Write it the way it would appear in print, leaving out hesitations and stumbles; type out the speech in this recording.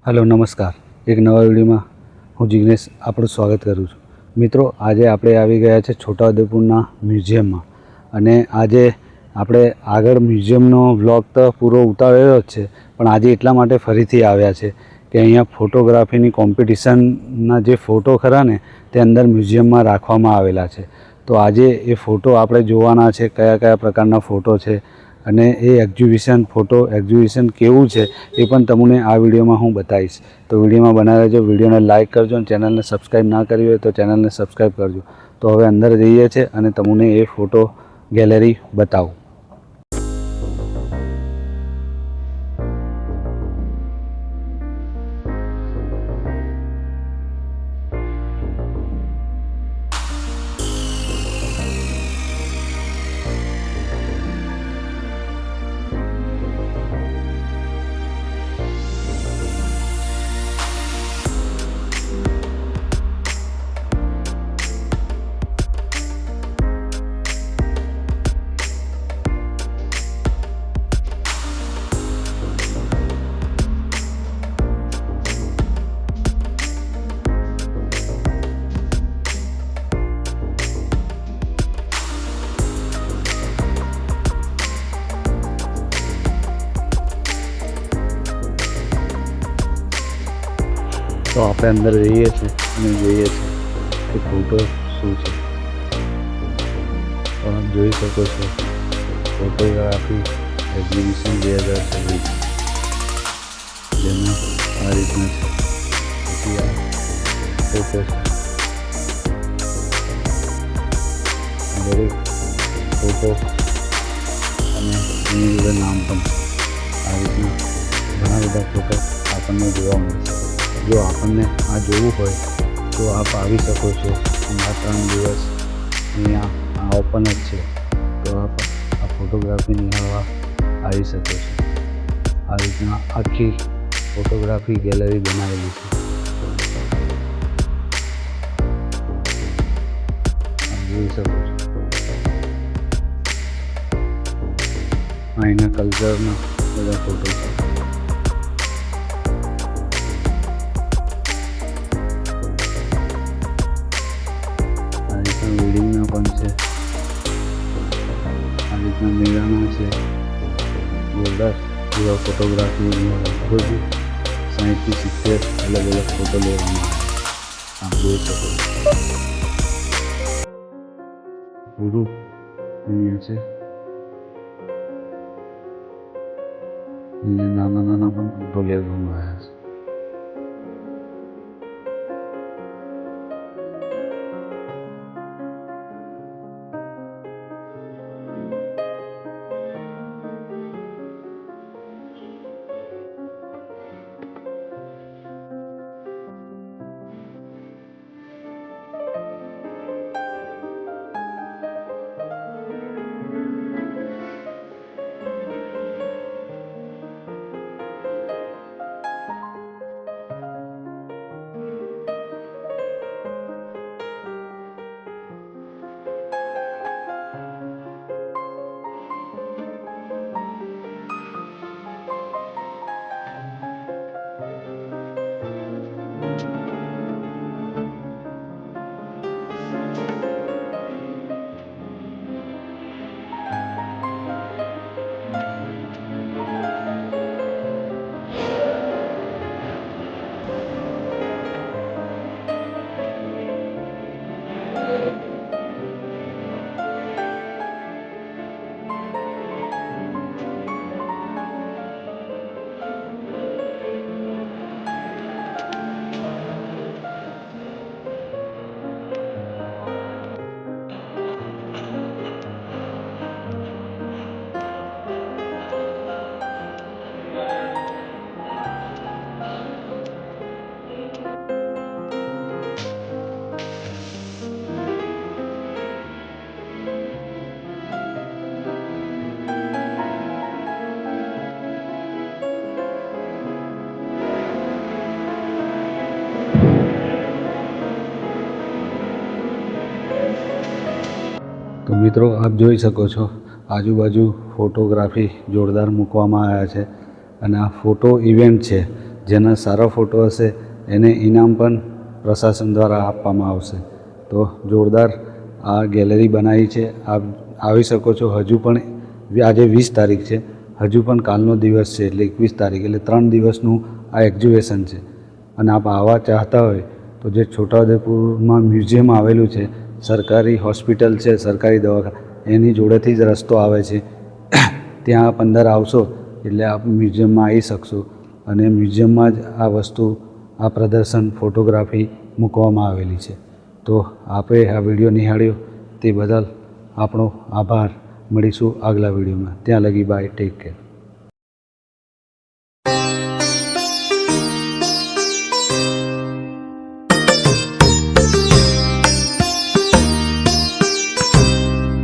Hello नमस्कार। एक नवा विडियोમાં હું જિગ્નેશ આપણું સ્વાગત કરું છું। મિત્રો, આજે આપણે આવી ગયા છે છોટાઉદેપુરના મ્યુઝિયમમાં અને આજે આપણે આગળ મ્યુઝિયમનો વ્લોગ તો પૂરો ઉતારેલો જ છે, પણ આજે એટલા માટે ફરીથી આવ્યા છે કે અહીંયા ફોટોગ્રાફીની કોમ્પિટિશનના જે ફોટો ખરા ને તે અંદર મ્યુઝિયમમાં રાખવામાં આવેલા છે। તો આજે એ ફોટો આપણે જોવાના છે, કયા કયા પ્રકારના ફોટો છે અને એ ફોટો એક્ઝિબિશન કેવું છે એ પણ તમને આ વિડીયોમાં હું બતાવીશ। તો વિડીયોમાં બનાવી રહેજો, વિડીયોને લાઇક કરજો અને ચેનલને સબસ્ક્રાઈબ ના કરી હોય તો ચેનલને સબસ્ક્રાઈબ કરજો। તો હવે અંદર જઈએ છીએ અને તમને એ ફોટો ગેલેરી બતાવું। तो આપણે અંદર જઈએ છીએ અને જોઈએ છીએ કે ફોટો શું છે। તો આપ જોઈ શકો છો ફોટોગ્રાફી એક્ઝિબિશન 2026 જેમાં આ રીતના છે। પછી આ ફોટો છે, દરેક ફોટો અને એની જોડે નામ પણ છે। આ રીતના ઘણા બધા ફોટો આપણને જોવા મળશે। જો આપણને આ જોવું હોય તો આપ આવી શકો છો। આ 3 દિવસ અહીંયા આ ઓપન જ છે, તો આપ આ ફોટોગ્રાફી નિહાળવા આવી શકો છો। આ રીતના આખી ફોટોગ્રાફી ગેલેરી બનાવેલી છે। આપ જોઈ શકો છો અહીંના કલ્ચરના બધા ફોટો છે। બિલ્ડિંગના પણ છે, આ રીતના મેળાના છે। જોરદાર જેવા ફોટોગ્રાફી લગભગ 60 થી 70 અલગ અલગ ફોટો લેવામાં આવે। આપ જોઈ શકો છો પૂરું અહીંયા છે। અહીંયા નાના નાના પણ ફોટો લેવામાં આવ્યા છે। તો મિત્રો, આપ જોઈ શકો છો આજુબાજુ ફોટોગ્રાફી જોરદાર મૂકવામાં આવ્યા છે અને આ ફોટો ઇવેન્ટ છે। જેના સારો ફોટો હશે એને ઇનામ પણ પ્રશાસન દ્વારા આપવામાં આવશે. તો જોરદાર આ ગેલેરી બનાવી છે. આપ આવી શકો છો. હજુ પણ આજે 20 તારીખ છે, હજુ પણ કાલનો દિવસ છે એટલે 21 તારીખ, એટલે 3 દિવસનું આ એક્ઝિબિશન છે. અને આપ આવવા ચાહતા હોય તો જે છોટાઉદેપુરમાં મ્યુઝિયમ આવેલું છે, સરકારી હોસ્પિટલ છે, સરકારી દવાખાના એની જોડેથી જ રસ્તો આવે છે. ત્યાં આપ અંદર આવશો એટલે આપ મ્યુઝિયમમાં આવી શકશો. અને મ્યુઝિયમમાં જ આ વસ્તુ, આ પ્રદર્શન, ફોટોગ્રાફી મૂકવામાં આવેલી છે. તો આપે આ વિડીયો નિહાળ્યો તે બદલ આપણો આભાર. મળીશું આગલા વિડીયોમાં. ત્યાં લગી બાય, ટેક કેર.